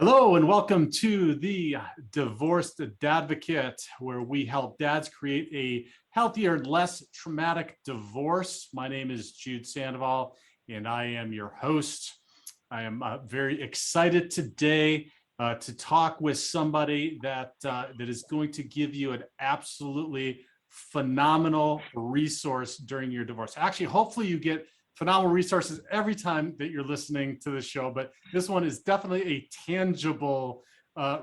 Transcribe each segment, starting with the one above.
Hello and welcome to the Divorced Dadvocate, where we help dads create a healthier, less traumatic divorce. My name is Jude Sandoval, and I am your host. I am very excited today to talk with somebody that is going to give you an absolutely phenomenal resource during your divorce. Actually, hopefully you get phenomenal resources every time that you're listening to the show, but this one is definitely a tangible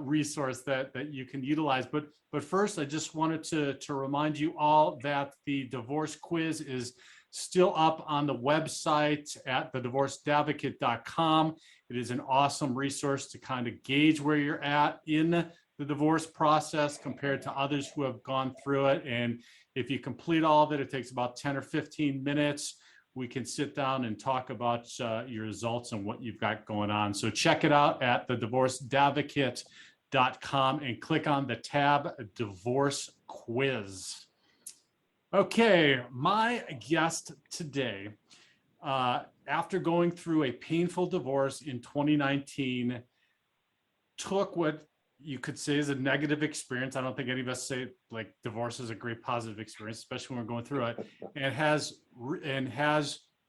resource that you can utilize. But first, I just wanted to remind you all that the divorce quiz is still up on the website at thedivorcedadvocate.com. It is an awesome resource to kind of gauge where you're at in the divorce process compared to others who have gone through it. And if you complete all of it, it takes about 10 or 15 minutes. We can sit down and talk about your results and what you've got going on. So check it out at thedivorcedadvocate.com and click on the tab Divorce Quiz. Okay, my guest today, after going through a painful divorce in 2019, took what you could say is a negative experience. I don't think any of us say like divorce is a great positive experience, especially when we're going through it, and has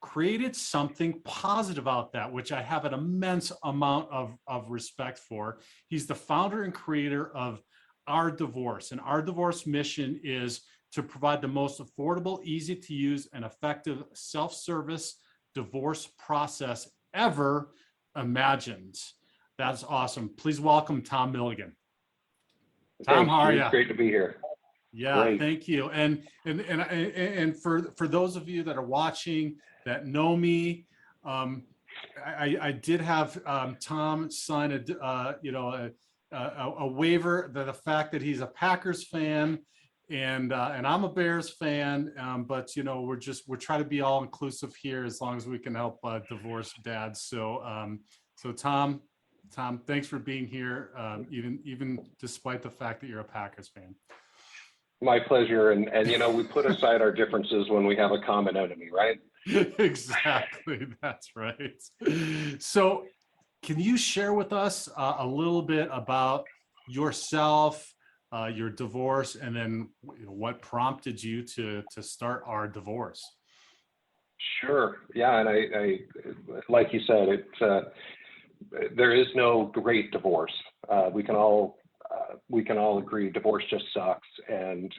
created something positive out that, which I have an immense amount of respect for. He's the founder and creator of Our Divorce, and Our Divorce mission is to provide the most affordable, easy to use, and effective self-service divorce process ever imagined. That's awesome. Please welcome Tom Milligan. Tom, how are you? Great to be here. Yeah, Great. thank you. And for those of you that are watching that know me, I did have Tom sign a waiver that the fact that he's a Packers fan and I'm a Bears fan, but we're trying to be all inclusive here as long as we can help divorced dads. So Tom, thanks for being here, even despite the fact that you're a Packers fan. My pleasure. And we put aside our differences when we have a common enemy, right? Exactly. That's right. So can you share with us a little bit about yourself, your divorce, and then what prompted you to start Our Divorce? Sure. Yeah. And I like you said, there is no great divorce. We can all agree divorce just sucks. And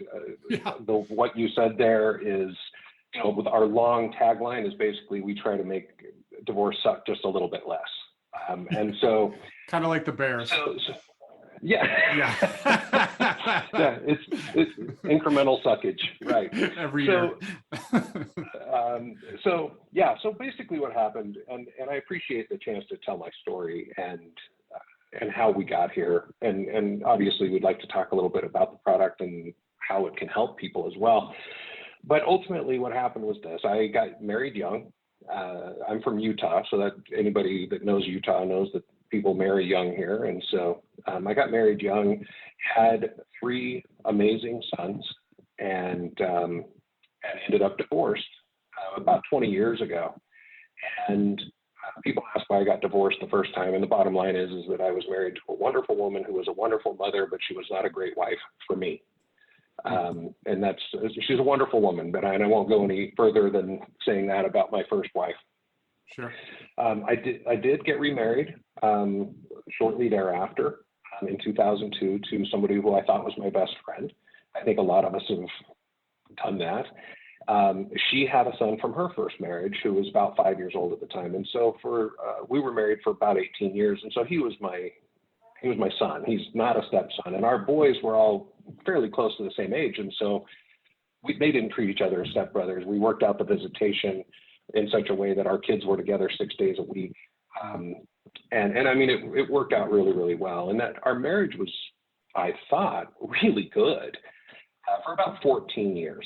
what you said there is, with our long tagline is basically we try to make divorce suck just a little bit less. And so kind of like the Bears. Yeah. Yeah, it's incremental suckage, right? Every year. So basically what happened, and I appreciate the chance to tell my story and how we got here. And obviously we'd like to talk a little bit about the product and how it can help people as well. But ultimately what happened was this: I got married young. I'm from Utah, so that anybody that knows Utah knows that people marry young here. And so I got married young, had 3 amazing sons, and ended up divorced about 20 years ago. And people ask why I got divorced the first time. And the bottom line is that I was married to a wonderful woman who was a wonderful mother, but she was not a great wife for me. And she's a wonderful woman, but I won't go any further than saying that about my first wife. Sure. I did get remarried shortly thereafter in 2002 to somebody who I thought was my best friend. I think a lot of us have done that. She had a son from her first marriage who was about 5 years old at the time. And so we were married for about 18 years. And so he was my son. He's not a stepson. And our boys were all fairly close to the same age. And so they didn't treat each other as stepbrothers. We worked out the visitation in such a way that our kids were together 6 days a week. And I mean, it worked out really, really well. And that our marriage was, I thought, really good for about 14 years.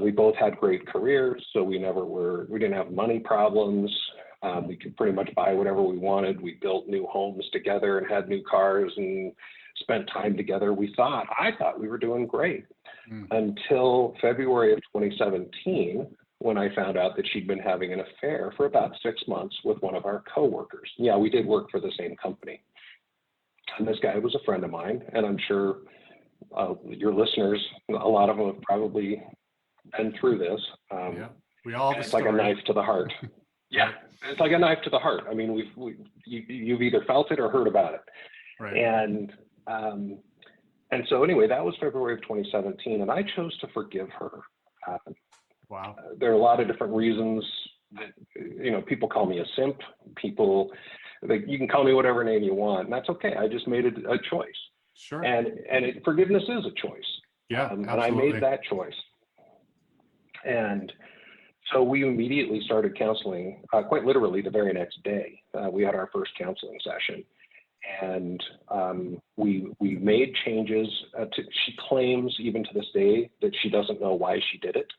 We both had great careers, so we didn't have money problems. We could pretty much buy whatever we wanted. We built new homes together and had new cars and spent time together. I thought we were doing great until February of 2017, when I found out that she'd been having an affair for about 6 months with one of our coworkers. Yeah, we did work for the same company. And this guy was a friend of mine, and I'm sure your listeners, a lot of them have probably been through this. Yeah, we all have a it's like a story. knife to the heart. Yeah, it's like a knife to the heart. I mean, you've either felt it or heard about it. Right. And so anyway, that was February of 2017, and I chose to forgive her. Wow. There are a lot of different reasons that, people call me a simp. People, you can call me whatever name you want, and that's okay. I just made a choice. Sure. And forgiveness is a choice. Yeah, and I absolutely. made that choice. And so we immediately started counseling, quite literally the very next day. We had our first counseling session. And we made changes. She claims even to this day that she doesn't know why she did it.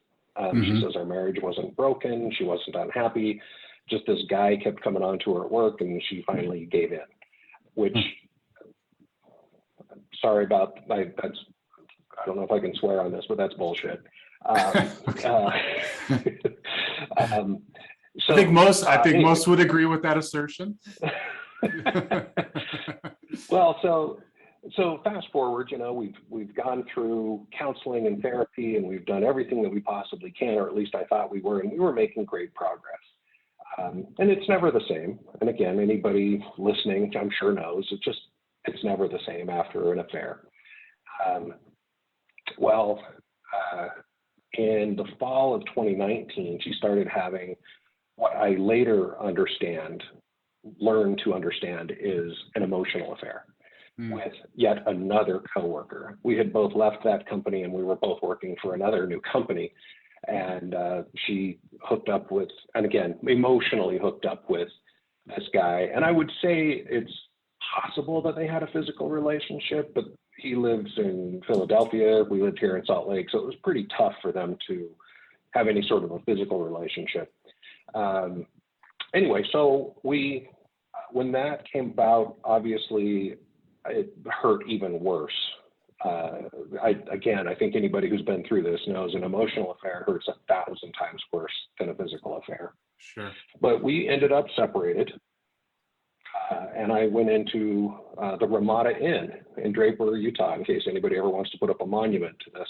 She says our marriage wasn't broken. She wasn't unhappy. Just this guy kept coming on to her at work, and she finally gave in, which, sorry about, I don't know if I can swear on this, but that's bullshit. So, I think most would agree with that assertion. Well, so fast forward, we've gone through counseling and therapy, and we've done everything that we possibly can, or at least I thought we were, and we were making great progress. And it's never the same. And again, anybody listening, I'm sure knows, it's never the same after an affair. In the fall of 2019, she started having what I later learned to understand is an emotional affair with yet another coworker. We had both left that company, and we were both working for another new company. And she hooked up with, and again, emotionally hooked up with this guy. And I would say it's possible that they had a physical relationship, but he lives in Philadelphia. We lived here in Salt Lake. So it was pretty tough for them to have any sort of a physical relationship. Anyway, so when that came about, obviously it hurt even worse. I think anybody who's been through this knows an emotional affair hurts 1,000 times worse than a physical affair. Sure. But we ended up separated, and I went into the Ramada Inn in Draper, Utah, in case anybody ever wants to put up a monument to this.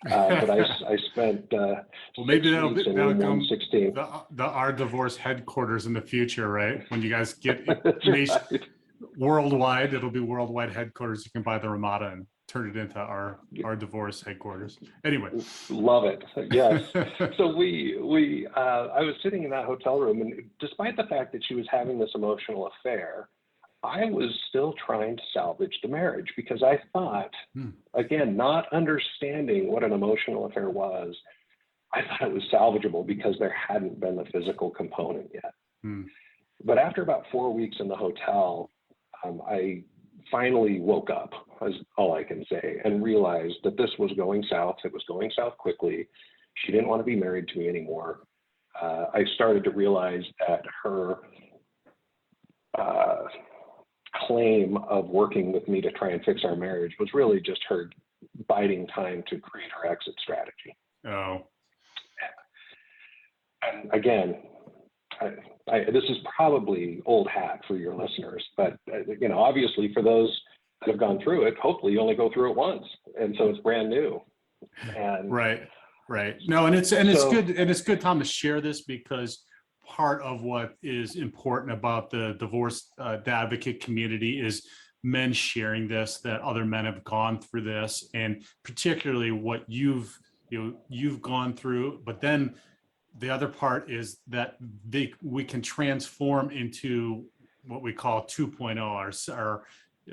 But I spent well, maybe that'll become 16. our divorce headquarters in the future, right? When you guys get Right. Worldwide, it'll be worldwide headquarters. You can buy the Ramada and turn it into our divorce headquarters. Anyway, love it. Yes. So I was sitting in that hotel room, and despite the fact that she was having this emotional affair, I was still trying to salvage the marriage, because I thought, again, not understanding what an emotional affair was, I thought it was salvageable because there hadn't been the physical component yet. But after about 4 weeks in the hotel, I finally woke up, is all I can say, and realized that this was going south. It was going south quickly. She didn't want to be married to me anymore. I started to realize that her claim of working with me to try and fix our marriage was really just her biding time to create her exit strategy. Oh. And again, this is probably old hat for your listeners, but obviously for those that have gone through it, hopefully you only go through it once, and so it's brand new. And right. No, and it's good, Tom, to share this, because part of what is important about the divorce advocate community is men sharing this, that other men have gone through this, and particularly what you've gone through. But then the other part is that we can transform into what we call 2.0,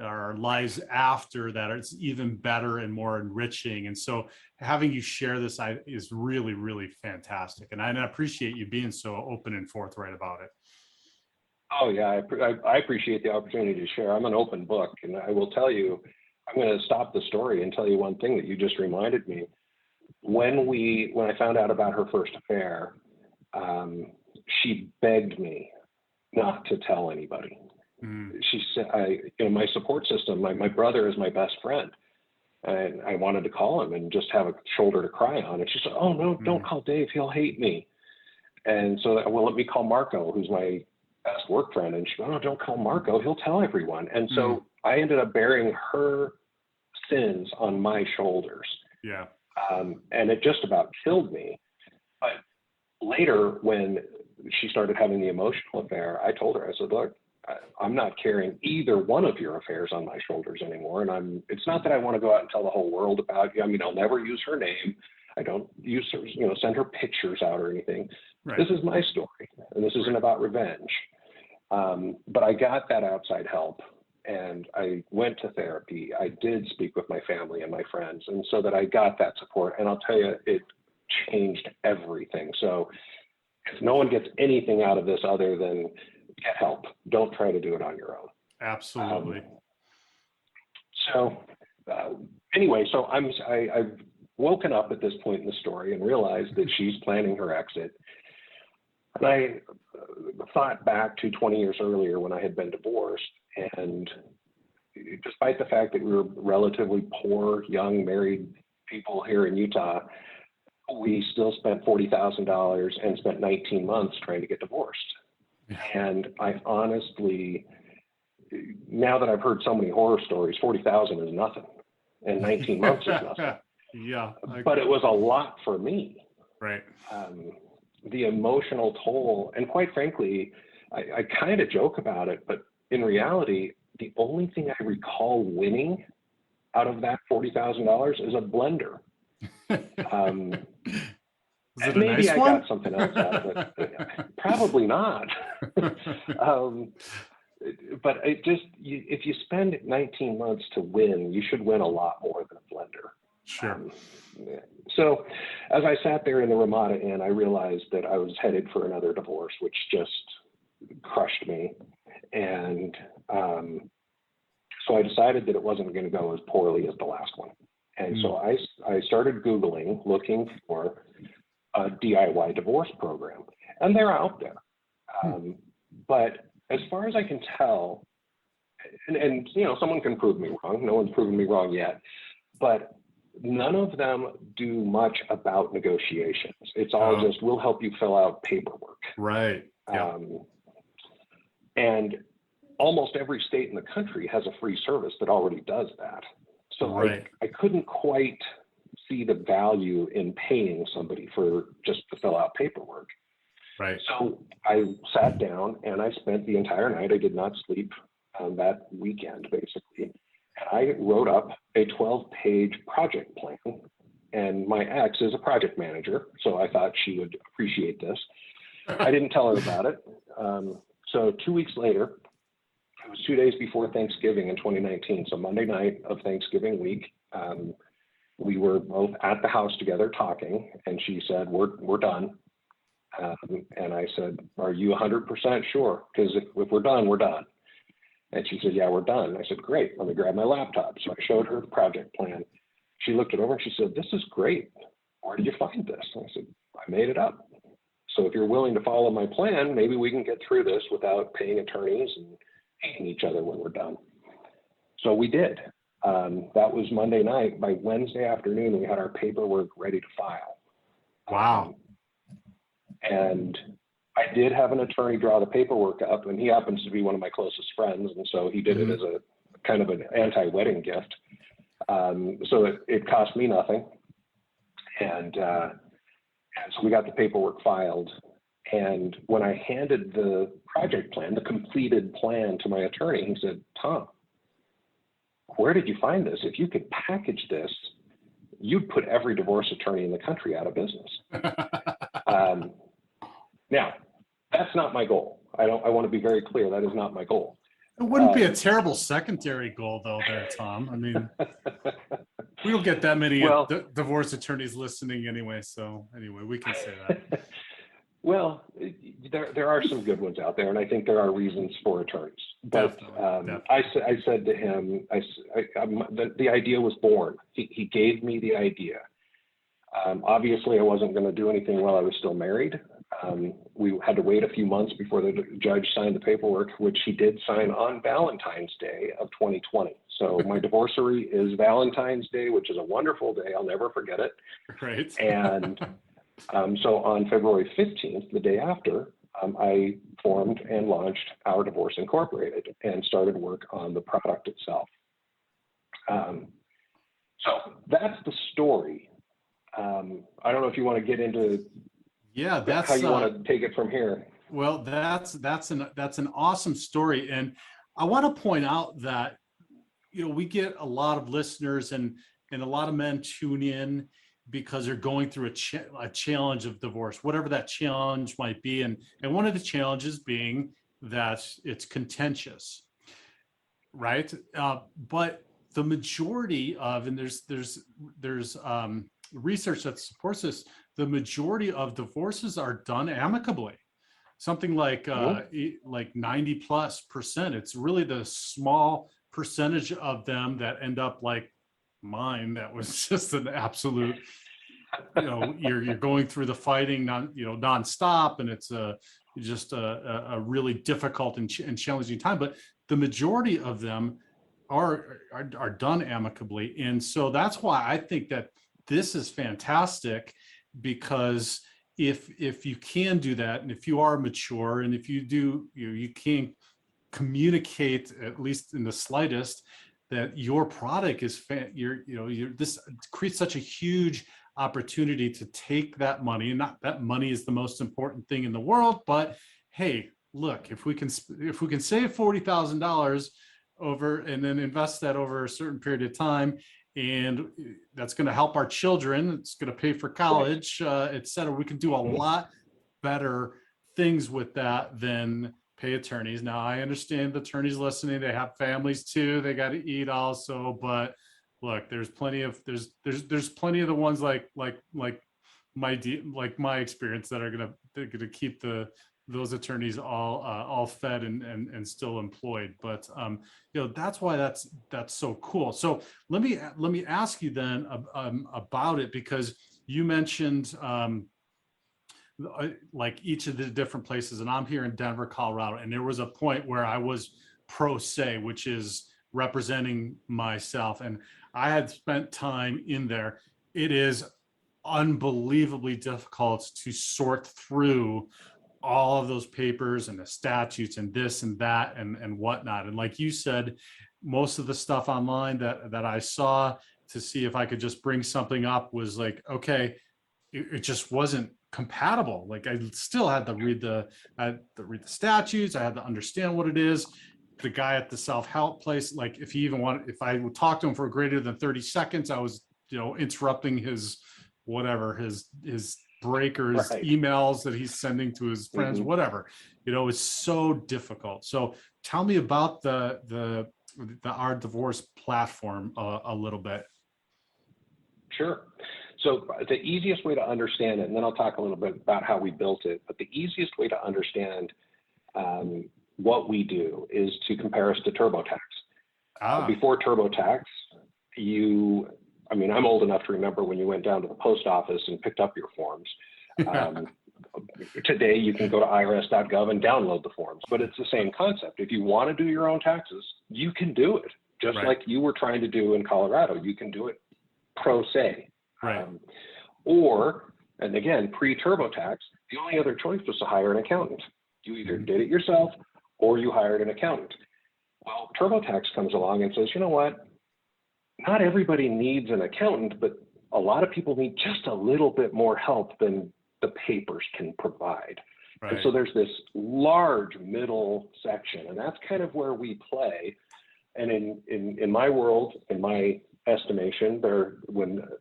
our lives after that. It's even better and more enriching. And so having you share this is really, really fantastic. And I appreciate you being so open and forthright about it. Oh yeah, I appreciate the opportunity to share. I'm an open book, and I will tell you, I'm going to stop the story and tell you one thing that you just reminded me. When I found out about her first affair, she begged me not to tell anybody. She said, my support system, my brother is my best friend, and I wanted to call him and just have a shoulder to cry on. And she said, "Oh no, don't call Dave. He'll hate me." And so, well, let me call Marco, who's my best best work friend. And she goes, oh, don't call Marco. He'll tell everyone. And so I ended up bearing her sins on my shoulders. Yeah. And it just about killed me. But later, when she started having the emotional affair, I told her, I said, look, I'm not carrying either one of your affairs on my shoulders anymore. And it's not that I want to go out and tell the whole world about you. I mean, I'll never use her name. I don't use her, send her pictures out or anything. Right. This is my story, and this isn't about revenge. But I got that outside help, and I went to therapy. I did speak with my family and my friends, and so that I got that support. And I'll tell you, it changed everything. So if no one gets anything out of this other than get help, don't try to do it on your own. Absolutely. Anyway, so I've woken up at this point in the story and realized that she's planning her exit. And I thought back to 20 years earlier when I had been divorced, and despite the fact that we were relatively poor, young, married people here in Utah, we still spent $40,000 and spent 19 months trying to get divorced. And I honestly, now that I've heard so many horror stories, 40,000 is nothing, and 19 months is nothing. Yeah. But it was a lot for me. Right. The emotional toll, and quite frankly, I kind of joke about it, but in reality, the only thing I recall winning out of that $40,000 is a blender. Is it a maybe nice I one? got something else out of it. Probably not. But if you spend 19 months to win, you should win a lot more than a blender. Sure. So as I sat there in the Ramada Inn, I realized that I was headed for another divorce, which just crushed me. And so I decided that it wasn't going to go as poorly as the last one. And so I started Googling, looking for a DIY divorce program. And they're out there. But as far as I can tell, and someone can prove me wrong. No one's proven me wrong yet. But none of them do much about negotiations. It's all just, we'll help you fill out paperwork. Right. Yeah. And almost every state in the country has a free service that already does that. So I couldn't quite see the value in paying somebody just to fill out paperwork. Right. So I sat down and I spent the entire night. I did not sleep that weekend, basically. I wrote up a 12-page project plan, and my ex is a project manager, so I thought she would appreciate this. I didn't tell her about it. So 2 weeks later, it was 2 days before Thanksgiving in 2019, so Monday night of Thanksgiving week, we were both at the house together talking, and she said, we're done. And I said, are you 100% sure? Because if we're done, we're done. And she said, yeah, we're done. I said, great, let me grab my laptop. So I showed her the project plan. She looked it over and she said, this is great. Where did you find this? And I said, I made it up. So if you're willing to follow my plan, maybe we can get through this without paying attorneys and hating each other when we're done. So we did. That was Monday night. By Wednesday afternoon, we had our paperwork ready to file. Wow. And I did have an attorney draw the paperwork up, and he happens to be one of my closest friends, and so he did it as a kind of an anti-wedding gift. So it cost me nothing, and so we got the paperwork filed. And when I handed the project plan, the completed plan, to my attorney, he said, Tom, where did you find this? If you could package this, you'd put every divorce attorney in the country out of business. Now, that's not my goal. I want to be very clear. That is not my goal. It wouldn't be a terrible secondary goal, though, there, Tom. I mean, we don't get that many divorce attorneys listening anyway. So anyway, we can say that. Well, there are some good ones out there, and I think there are reasons for attorneys. But Definitely. I said to him, the idea was born. He gave me the idea. Obviously, I wasn't going to do anything while I was still married. We had to wait a few months before the judge signed the paperwork, which he did sign on Valentine's Day of 2020. So my divorcery is Valentine's Day, which is a wonderful day. I'll never forget it. Great. And so on February 15th, the day after, I formed and launched Our Divorce Incorporated and started work on the product itself. So that's the story. I don't know if you want to get into that's how you want to take it from here. Well, that's an awesome story, and I want to point out that we get a lot of listeners and a lot of men tune in because they're going through a challenge of divorce, whatever that challenge might be, and one of the challenges being that it's contentious, right? But the majority of, and there's research that supports this, the majority of divorces are done amicably. Something like 90+%. It's really the small percentage of them that end up like mine. That was just an absolute, you're going through the fighting nonstop, and it's just a really difficult and challenging time. But the majority of them are done amicably, and so that's why I think that this is fantastic, because if you can do that, and if you are mature, and if you do, you can communicate, at least in the slightest, that your product is this creates such a huge opportunity to take that money, and not that money is the most important thing in the world, but hey, look, if we can save $40,000 over and then invest that over a certain period of time, and that's going to help our children, it's going to pay for college, et cetera. We can do a lot better things with that than pay attorneys. Now, I understand the attorneys listening, they have families too, they got to eat also, but look, there's plenty of the ones like my experience that are going to keep those attorneys all fed and still employed. But that's why that's so cool. So let me ask you then about it, because you mentioned like each of the different places, and I'm here in Denver, Colorado, and there was a point where I was pro se, which is representing myself, and I had spent time in there. It is unbelievably difficult to sort through all of those papers and the statutes and this and that and whatnot. And like you said, most of the stuff online that I saw to see if I could just bring something up was like, okay, it just wasn't compatible. Like I still had to read the statutes. I had to understand what it is. The guy at the self-help place, like if I would talk to him for greater than 30 seconds, I was, interrupting his breakers, right, emails that he's sending to his friends, whatever, it's so difficult. So tell me about the Our Divorce platform a little bit. Sure. So the easiest way to understand it, and then I'll talk a little bit about how we built it, but the easiest way to understand what we do is to compare us to TurboTax. Before TurboTax, I'm old enough to remember when you went down to the post office and picked up your forms. Today, you can go to irs.gov and download the forms, but it's the same concept. If you want to do your own taxes, you can do it, just right, like you were trying to do in Colorado. You can do it pro se. Right. And again, pre-TurboTax, the only other choice was to hire an accountant. You either did it yourself or you hired an accountant. Well, TurboTax comes along and says, you know what? Not everybody needs an accountant, but a lot of people need just a little bit more help than the papers can provide. Right. And so there's this large middle section, and that's kind of where we play. And in my world, in my estimation, there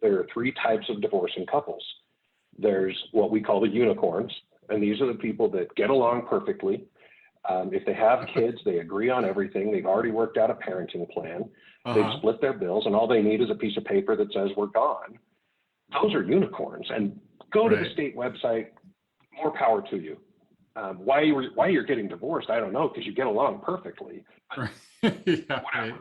are three types of divorcing couples. There's what we call the unicorns, and these are the people that get along perfectly. If they have kids, they agree on everything. They've already worked out a parenting plan. They've split their bills, and all they need is a piece of paper that says we're gone. Those are unicorns. And go to the state website. More power to you. Why you're getting divorced, I don't know, because you get along perfectly. Yeah, whatever. Right.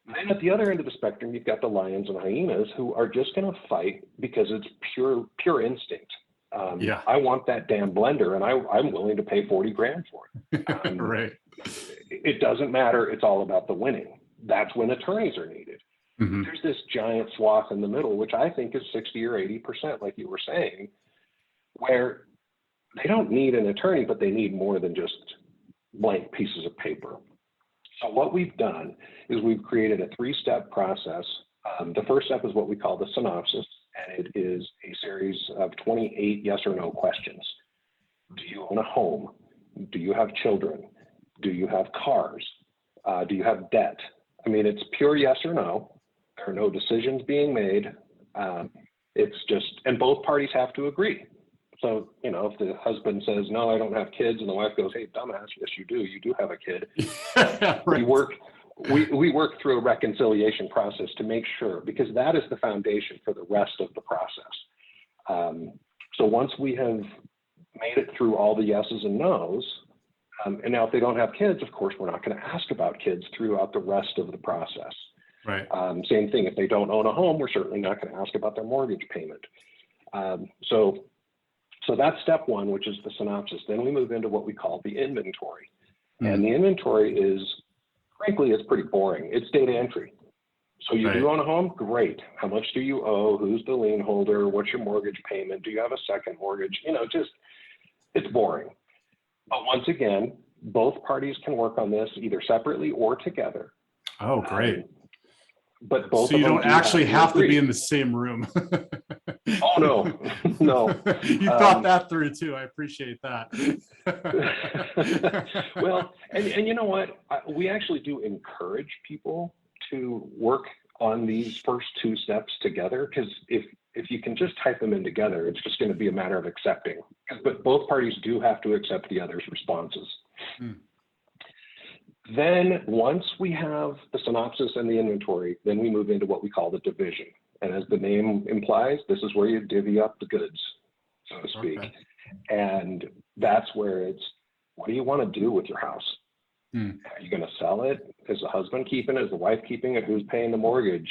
Then at the other end of the spectrum, you've got the lions and hyenas who are just going to fight because it's pure instinct. I want that damn blender, and I'm willing to pay $40,000 for it. Right. It doesn't matter. It's all about the winning. That's when attorneys are needed. Mm-hmm. There's this giant swath in the middle, which I think is 60 or 80%, like you were saying, where they don't need an attorney, but they need more than just blank pieces of paper. So what we've done is we've created a 3-step process. The first step is what we call the synopsis, and it is a series of 28 yes or no questions. Do you own a home? Do you have children? Do you have cars? Do you have debt? I mean, it's pure yes or no. There are no decisions being made. It's just, and both parties have to agree. So, you know, if the husband says, no, I don't have kids, and the wife goes, hey, dumbass, yes, you do have a kid. Right. We work through a reconciliation process to make sure, because that is the foundation for the rest of the process. So once we have made it through all the yeses and nos, and now if they don't have kids, of course, we're not going to ask about kids throughout the rest of the process. Right. Same thing, if they don't own a home, we're certainly not going to ask about their mortgage payment. So that's step one, which is the synopsis. Then we move into what we call the inventory. And the inventory is, frankly, it's pretty boring. It's data entry. So you do own a home? Great. How much do you owe? Who's the lien holder? What's your mortgage payment? Do you have a second mortgage? You know, just, it's boring. But once again, both parties can work on this either separately or together. Oh, great. But both so you don't actually have to agree. be in the same room. Oh, no, no. You thought that through too. I appreciate that. Well, and you know what? We actually do encourage people to work on these first 2 steps together, because if you can just type them in together, it's just going to be a matter of accepting. But both parties do have to accept the other's responses. Then once we have the synopsis and the inventory, then we move into what we call the division. And as the name implies, this is where you divvy up the goods, so to speak. Okay. And that's where it's, what do you want to do with your house? Are you going to sell it? Is the husband keeping it? Is the wife keeping it? Who's paying the mortgage?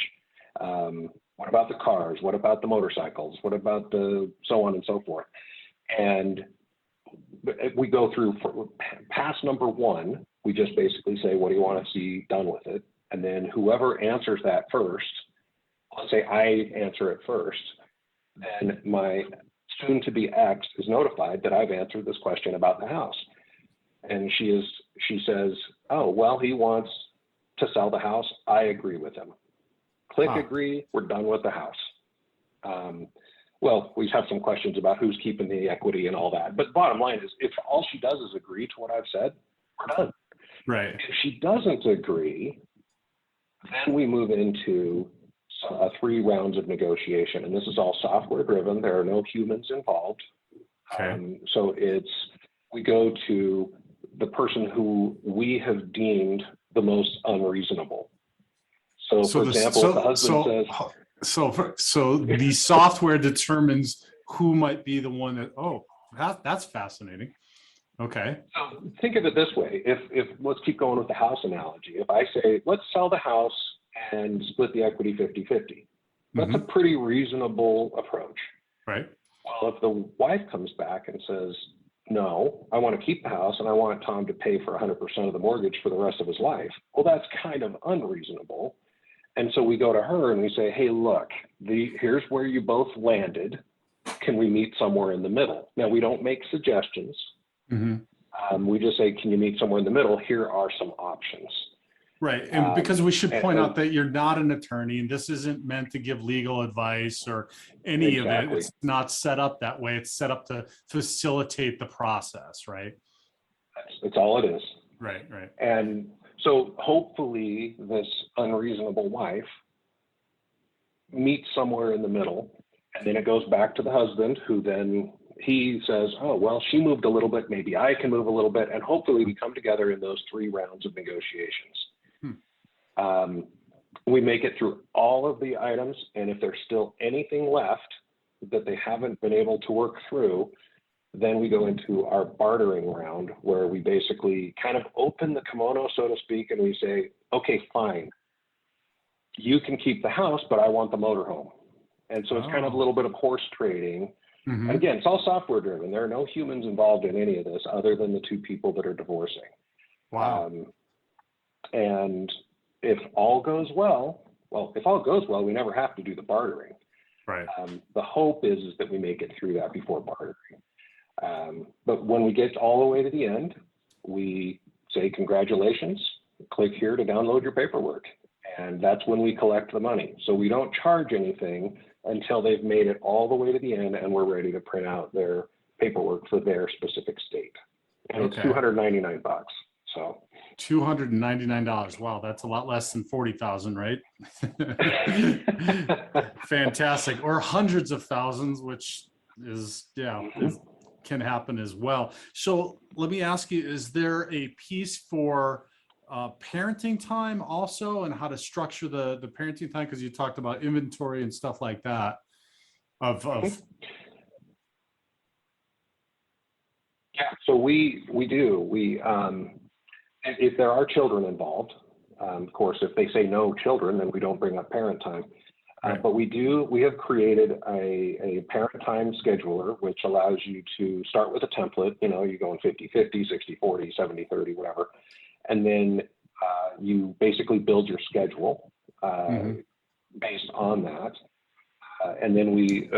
What about the cars? What about the motorcycles? What about the so on and so forth? And we go through pass number 1. We just basically say, what do you want to see done with it? And then whoever answers that first, let's say I answer it first, then my soon-to-be ex is notified that I've answered this question about the house. And she says, oh, well, he wants to sell the house. I agree with him. Click agree, we're done with the house. Well, we have some questions about who's keeping the equity and all that. But bottom line is, if all she does is agree to what I've said, we're done. Right. If she doesn't agree, then we move into 3 rounds of negotiation. And this is all software driven. There are no humans involved. Okay. So we go to the person who we have deemed the most unreasonable. So for example, if the husband says, so the software determines who might be the one that, that's fascinating. Okay. So think of it this way. If let's keep going with the house analogy. If I say, let's sell the house and split the equity 50-50, that's a pretty reasonable approach. Right. Well, if the wife comes back and says, no, I want to keep the house and I want Tom to pay for 100% of the mortgage for the rest of his life, well, that's kind of unreasonable. And so we go to her and we say, hey, look, here's where you both landed. Can we meet somewhere in the middle? Now, we don't make suggestions. We just say, can you meet somewhere in the middle? Here are some options. Right. And because we should point out that you're not an attorney and this isn't meant to give legal advice or any of it. It's not set up that way. It's set up to facilitate the process, right? That's all it is. Right, right. And so hopefully this unreasonable wife meets somewhere in the middle, and then it goes back to the husband, who then he says, oh, well, she moved a little bit, maybe I can move a little bit, and hopefully we come together in those 3 rounds of negotiations. We make it through all of the items, and if there's still anything left that they haven't been able to work through, then we go into our bartering round, where we basically kind of open the kimono, so to speak, and we say, okay, fine, you can keep the house, but I want the motorhome. And so it's kind of a little bit of horse trading. And again, it's all software driven. There are no humans involved in any of this other than the 2 people that are divorcing. Wow. And if all goes well, we never have to do the bartering. Right. The hope is that we make it through that before bartering. But when we get all the way to the end, we say, congratulations, click here to download your paperwork. And that's when we collect the money. So we don't charge anything until they've made it all the way to the end and we're ready to print out their paperwork for their specific state. And it's $299. So $299. Wow, that's a lot less than 40,000, right? Fantastic. Or hundreds of thousands, which is, can happen as well. So let me ask you, is there a piece for parenting time also, and how to structure the parenting time? Because you talked about inventory and stuff like that Yeah, so we do. If there are children involved, of course, if they say no children, then we don't bring up parent time. Right. But we have created a parent time scheduler, which allows you to start with a template. You know, you go in 50-50, 60-40, 70-30, whatever. And then you basically build your schedule based on that. And then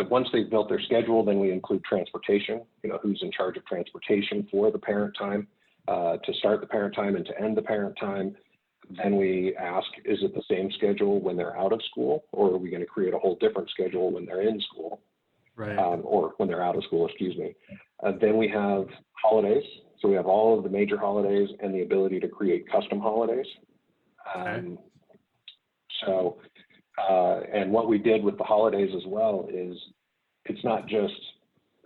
once they've built their schedule, then we include transportation, you know, who's in charge of transportation for the parent time, to start the parent time and to end the parent time. Then we ask, is it the same schedule when they're out of school, or are we going to create a whole different schedule when they're in school? Right. Or when they're out of school, excuse me. Then we have holidays. So we have all of the major holidays and the ability to create custom holidays. And what we did with the holidays as well is it's not just,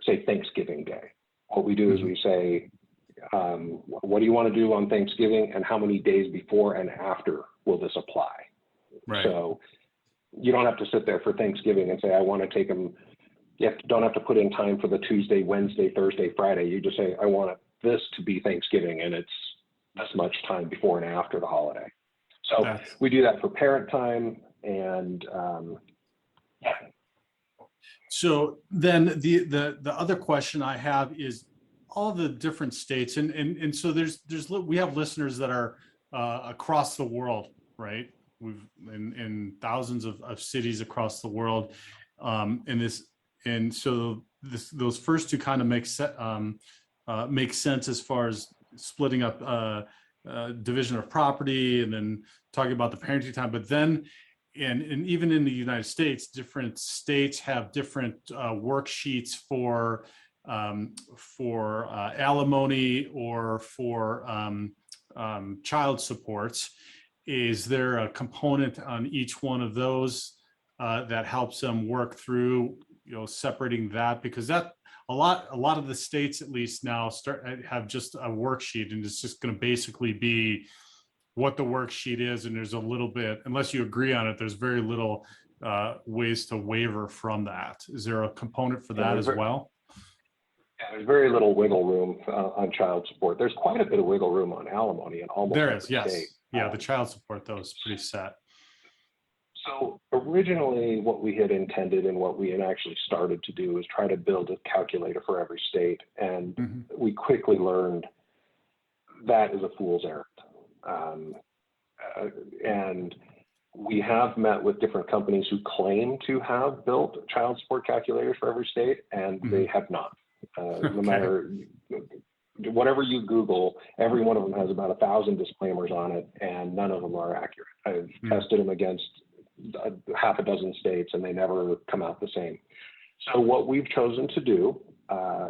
say, Thanksgiving Day. What we do is we say, what do you want to do on Thanksgiving, and how many days before and after will this apply? Right. So you don't have to sit there for Thanksgiving and say, I want to take them. Don't have to put in time for the Tuesday, Wednesday, Thursday, Friday. You just say, I want this to be Thanksgiving, and it's this much time before and after the holiday. So we do that for parent time. And so then the other question I have is all the different states, and so we have listeners that are across the world, right? We've in thousands of cities across the world, and so those first two kind of make sense as far as splitting up division of property and then talking about the parenting time, but then. And even in the United States, different states have different worksheets for alimony or for child supports. Is there a component on each one of those that helps them work through, you know, separating that? Because that a lot of the states, at least now, have just a worksheet, and it's just going to basically be what the worksheet is, and there's a little bit, unless you agree on it, there's very little ways to waiver from that. Is there a component for that as well? Yeah, there's very little wiggle room on child support. There's quite a bit of wiggle room on alimony in almost there every is, yes. state. Yeah, the child support, though, is pretty set. So originally what we had intended and what we had actually started to do is try to build a calculator for every state. And we quickly learned that is a fool's errand. And we have met with different companies who claim to have built child support calculators for every state, and they have not. No matter whatever you Google, every one of them has about 1,000 disclaimers on it, and none of them are accurate. I've tested them against half a dozen states, and they never come out the same. So what we've chosen to do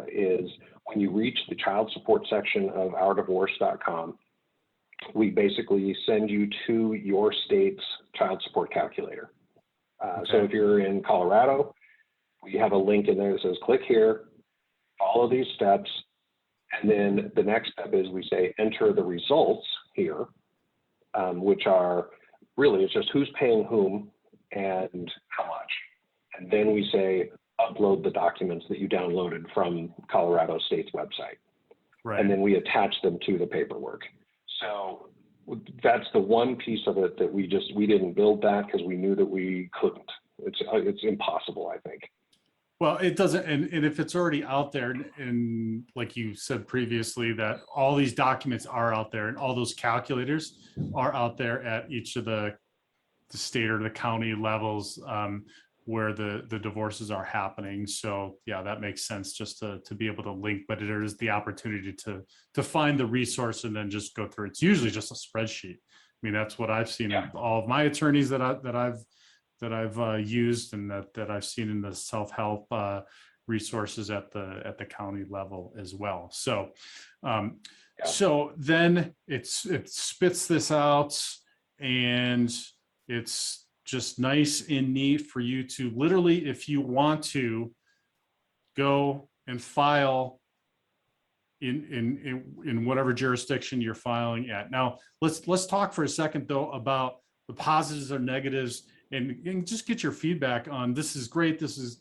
is when you reach the child support section of ourdivorce.com, we basically send you to your state's child support calculator. So if you're in Colorado, we have a link in there that says, click here, follow these steps. And then the next step is we say, enter the results here, which are really, it's just who's paying whom and how much. And then we say, upload the documents that you downloaded from Colorado State's website. Right. And then we attach them to the paperwork. So that's the one piece of it that we didn't build that because we knew that we couldn't. It's impossible, I think. Well, it doesn't, and if it's already out there, and like you said previously, that all these documents are out there and all those calculators are out there at each of the state or the county levels, where the divorces are happening. So yeah, that makes sense just to be able to link, but there is the opportunity to find the resource and then just go through. It's usually just a spreadsheet. I mean, that's what I've seen in all of my attorneys that I've used, and that I've seen in the self-help resources at the county level as well. So so then it spits this out, and it's just nice and neat for you to literally, if you want to, go and file in whatever jurisdiction you're filing at. Now, let's talk for a second though about the positives or negatives, and just get your feedback on, this is great, this is,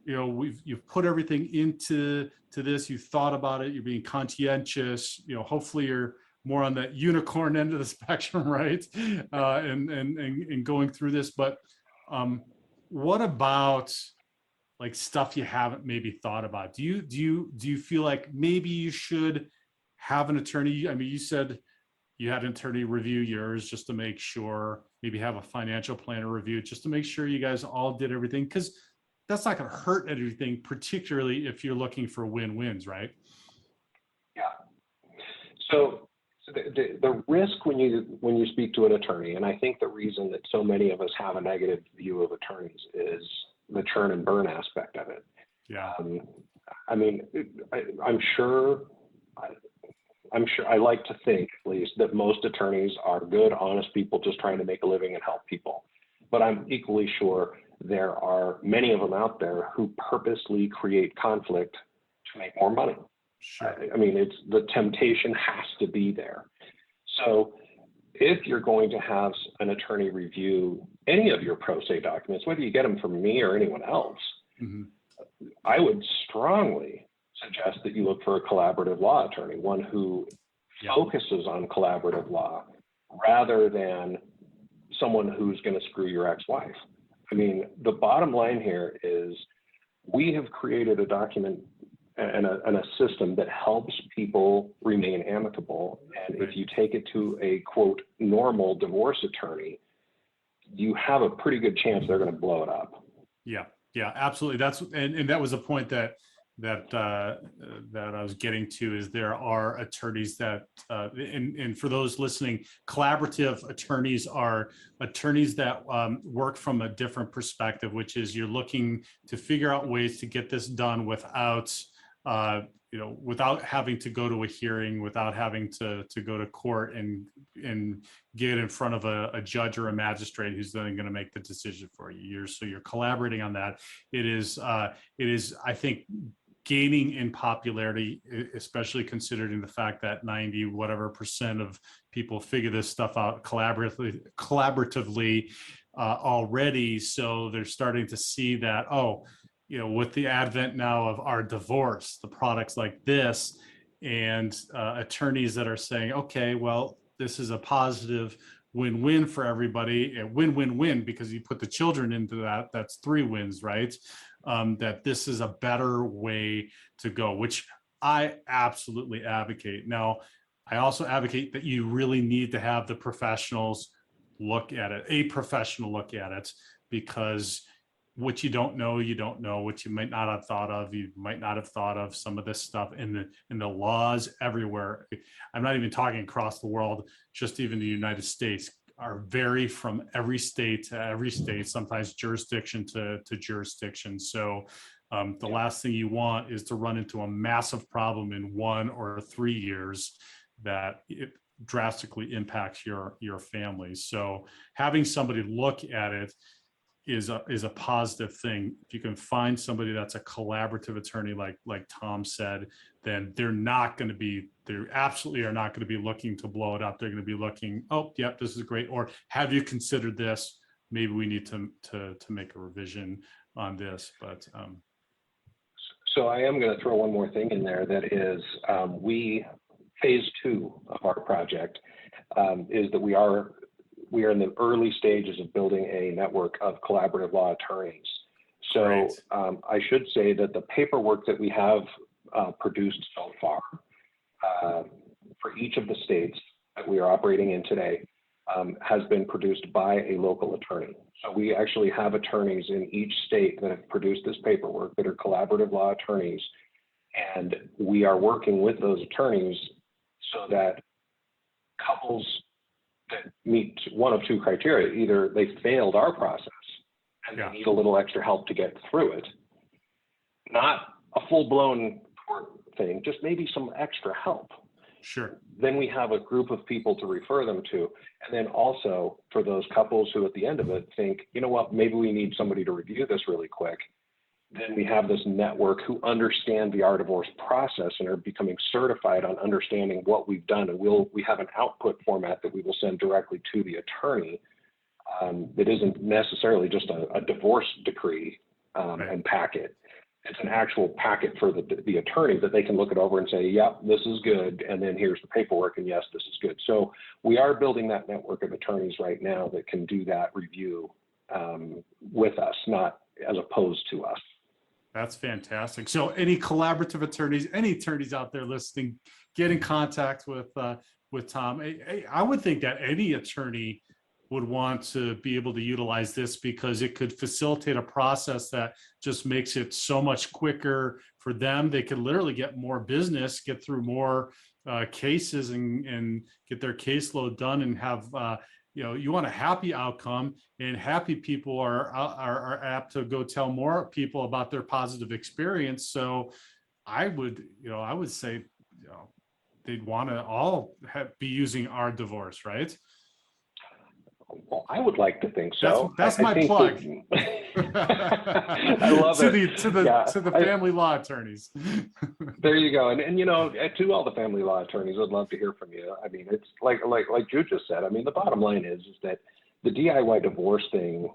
you know, you've put everything into this, you've thought about it, you're being conscientious, you know, hopefully you're more on that unicorn end of the spectrum, right? And going through this, but what about like stuff you haven't maybe thought about? Do you feel like maybe you should have an attorney? I mean, you said you had an attorney review yours just to make sure, maybe have a financial planner review just to make sure you guys all did everything, because that's not going to hurt anything, particularly if you're looking for win-wins, right? Yeah. So the risk when you speak to an attorney, and I think the reason that so many of us have a negative view of attorneys is the churn and burn aspect of it. Yeah. I mean, I'm sure I like to think, at least, that most attorneys are good, honest people just trying to make a living and help people. But I'm equally sure there are many of them out there who purposely create conflict to make more money. Sure. I mean, the temptation has to be there. So if you're going to have an attorney review any of your pro se documents, whether you get them from me or anyone else, I would strongly suggest that you look for a collaborative law attorney, one who focuses on collaborative law rather than someone who's going to screw your ex-wife. I mean, the bottom line here is we have created a document and a system that helps people remain amicable. And if you take it to a, quote, normal divorce attorney, you have a pretty good chance they're going to blow it up. Yeah, absolutely. And that was a point that I was getting to, is there are attorneys that, and for those listening, collaborative attorneys are attorneys that work from a different perspective, which is you're looking to figure out ways to get this done without, without having to go to a hearing, without having to go to court and get in front of a judge or a magistrate who's then going to make the decision for you. So you're collaborating on that. It is, I think, gaining in popularity, especially considering the fact that 90% of people figure this stuff out collaboratively already. So they're starting to see that, with the advent now of our divorce, the products like this, and attorneys that are saying, okay, well, this is a positive win-win for everybody, a win-win-win, because you put the children into that, that's 3 wins, right? That this is a better way to go, which I absolutely advocate. Now, I also advocate that you really need to have the professionals look at it, a professional look at it, because what you don't know, what you might not have thought of, you might not have thought of some of this stuff in the laws everywhere. I'm not even talking across the world, just even the United States are vary from every state to every state, sometimes jurisdiction to jurisdiction. So the last thing you want is to run into a massive problem in 1 or 3 years that it drastically impacts your family. So having somebody look at it is a positive thing. If you can find somebody that's a collaborative attorney, like Tom said, then they absolutely are not going to be looking to blow it up. They're going to be looking, oh, yep, this is great. Or have you considered this? Maybe we need to make a revision on this. But so I am going to throw one more thing in there. That is, phase 2 of our project is that we are in the early stages of building a network of collaborative law attorneys. So I should say that the paperwork that we have produced so far for each of the states that we are operating in today has been produced by a local attorney. So we actually have attorneys in each state that have produced this paperwork that are collaborative law attorneys. And we are working with those attorneys so that couples that meet one of two criteria, either they failed our process and they need a little extra help to get through it, not a full-blown court thing, just maybe some extra help. Sure. Then we have a group of people to refer them to. And then also for those couples who at the end of it think, you know what, maybe we need somebody to review this really quick. Then we have this network who understand the our divorce process and are becoming certified on understanding what we've done. And we have an output format that we will send directly to the attorney that isn't necessarily just a divorce decree and packet. It's an actual packet for the attorney that they can look it over and say, yep, this is good. And then here's the paperwork. And yes, this is good. So we are building that network of attorneys right now that can do that review with us, not as opposed to us. That's fantastic. So any collaborative attorneys, any attorneys out there listening, get in contact with Tom. I would think that any attorney would want to be able to utilize this because it could facilitate a process that just makes it so much quicker for them. They could literally get more business, get through more cases and get their caseload done and have, you want a happy outcome, and happy people are apt to go tell more people about their positive experience. So I would say, they'd want to all be using our divorce, right? Well, I would like to think so. That's my plug. I love it. To the family law attorneys. There you go. And to all the family law attorneys, I'd love to hear from you. I mean, it's like Jude just said. I mean, the bottom line is that the DIY divorce thing,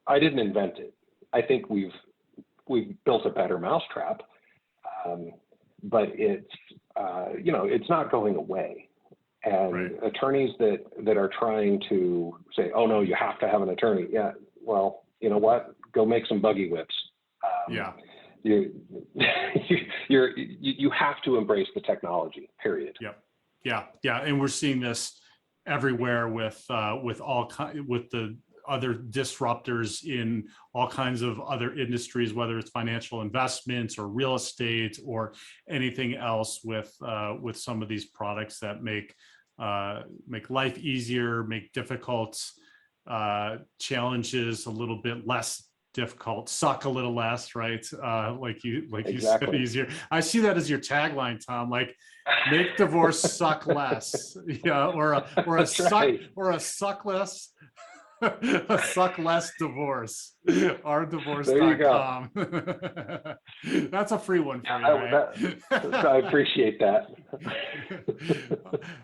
I didn't invent it. I think we've built a better mousetrap, but it's not going away. And attorneys that are trying to say, oh no, you have to have an attorney. Yeah, well, you know what? Go make some buggy whips. You have to embrace the technology, period. Yep. Yeah. And we're seeing this everywhere with the other disruptors in all kinds of other industries, whether it's financial investments or real estate or anything else with some of these products that make life easier, make difficult challenges a little bit less difficult, suck a little less, right? Like you said, easier. I see that as your tagline, Tom. Like, make divorce suck less, or a suck less. A suck less divorce. Ourdivorce.com. That's a free one for you, right? I appreciate that.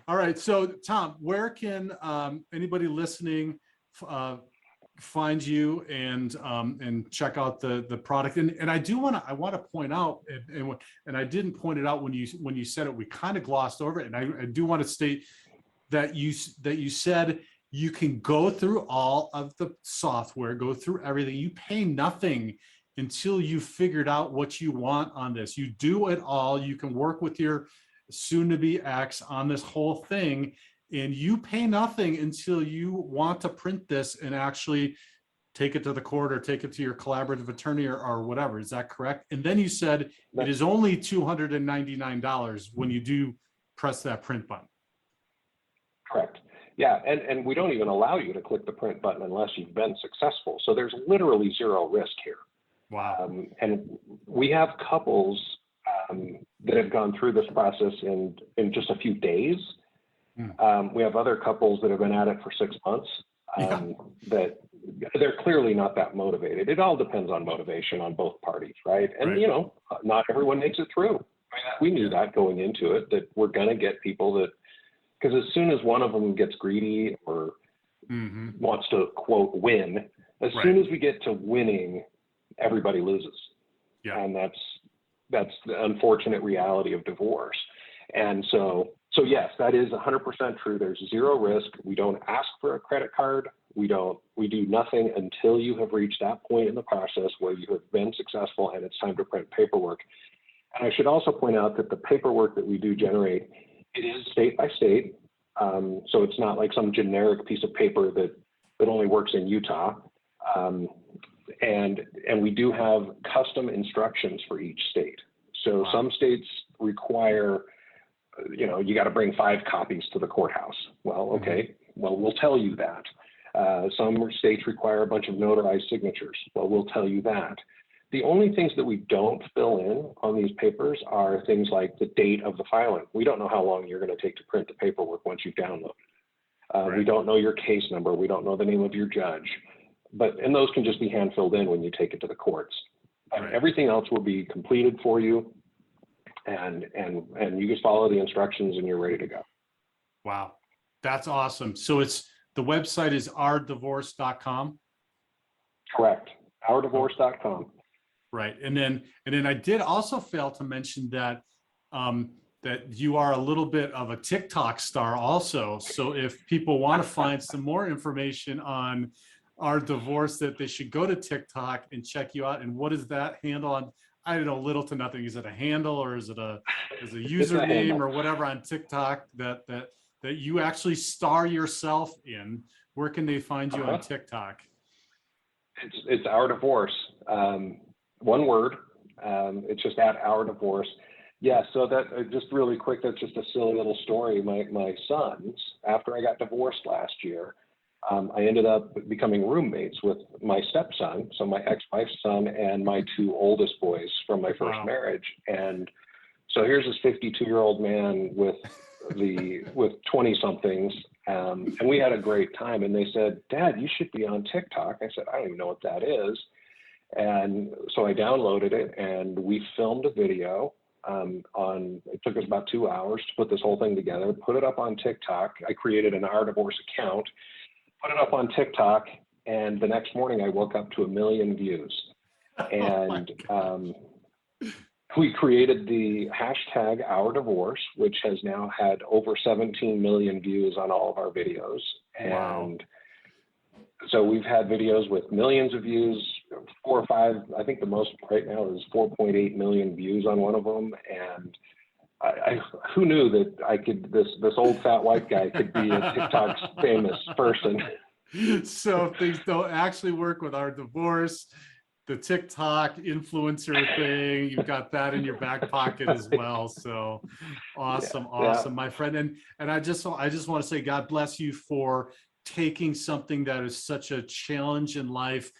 All right. So Tom, where can anybody listening find you and check out the product? And I want to point out, and I didn't point it out when you said it, we kind of glossed over it. And I do want to state that you said you can go through all of the software, go through everything. You pay nothing until you figured out what you want on this. You do it all. You can work with your soon-to-be ex on this whole thing, and you pay nothing until you want to print this and actually take it to the court or take it to your collaborative attorney or whatever. Is that correct? And then you said it is only $299 when you do press that print button. Correct. Yeah, and we don't even allow you to click the print button unless you've been successful. So there's literally zero risk here. Wow. And we have couples that have gone through this process in just a few days. We have other couples that have been at it for 6 months that they're clearly not that motivated. It all depends on motivation on both parties, right? And, not everyone makes it through. We knew that going into it, that we're going to get people that, because as soon as one of them gets greedy or wants to, quote, win, as soon as we get to winning, everybody loses. Yeah. And that's the unfortunate reality of divorce. And so yes, that is 100% true. There's zero risk. We don't ask for a credit card. We do nothing until you have reached that point in the process where you have been successful and it's time to print paperwork. And I should also point out that the paperwork that we do generate, it is state by state. So it's not like some generic piece of paper that only works in Utah. And we do have custom instructions for each state. So Wow. some states require, you got to bring 5 copies to the courthouse. Well, okay, well, we'll tell you that. Some states require a bunch of notarized signatures. Well, we'll tell you that. The only things that we don't fill in on these papers are things like the date of the filing. We don't know how long you're going to take to print the paperwork once you've downloaded. Right. We don't know your case number. We don't know the name of your judge. And those can just be hand filled in when you take it to the courts. Right. Everything else will be completed for you, and you just follow the instructions and you're ready to go. Wow, that's awesome. So the website is ourdivorce.com. Correct, ourdivorce.com. Right, and then I did also fail to mention that that you are a little bit of a TikTok star also. So if people want to find some more information on Our Divorce, that they should go to TikTok and check you out. And what is that handle on? I don't know, little to nothing. Is it a handle, or is it a username or whatever on TikTok that you actually star yourself in? Where can they find you on TikTok? It's Our Divorce, one word. It's just at Our Divorce. Yeah, so that just really quick, that's just a silly little story. My sons, after I got divorced last year, I ended up becoming roommates with my stepson, so my ex-wife's son, and my 2 oldest boys from my first marriage. And so here's this 52-year-old man with 20-somethings, and we had a great time. And they said, "Dad, you should be on TikTok." I said, "I don't even know what that is." And so I downloaded it, and we filmed a video. It took us about 2 hours to put this whole thing together, put it up on TikTok. I created an Our Divorce account, put it up on TikTok, and the next morning I woke up to 1 million views. And we created the hashtag Our Divorce, which has now had over 17 million views on all of our videos. Wow. And so we've had videos with millions of views, 4 or 5. I think the most right now is 4.8 million views on one of them. And who knew that this old fat white guy could be a TikTok's famous person? So if things don't actually work with Our Divorce, the TikTok influencer thing, you've got that in your back pocket as well. So awesome, my friend. And I just want to say, God bless you for taking something that is such a challenge in life,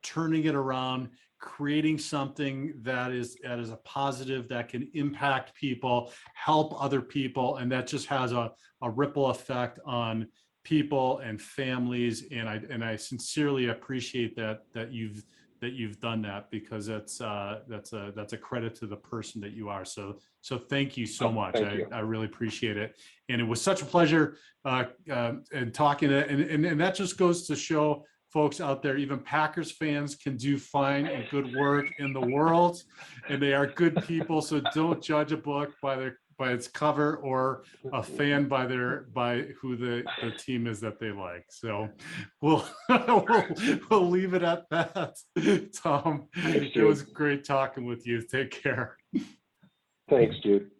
turning it around, creating something that is a positive, that can impact people, help other people, and that just has a ripple effect on people and families. And I sincerely appreciate that you've done that, because that's a credit to the person that you are. So thank you so much. I really appreciate it. And it was such a pleasure and talking. And that just goes to show folks out there, even Packers fans can do fine and good work in the world, and they are good people. So don't judge a book by its cover, or a fan by who the team is that they like. So we'll leave it at that. Tom, it was great talking with you. Take care. Thanks, Jude.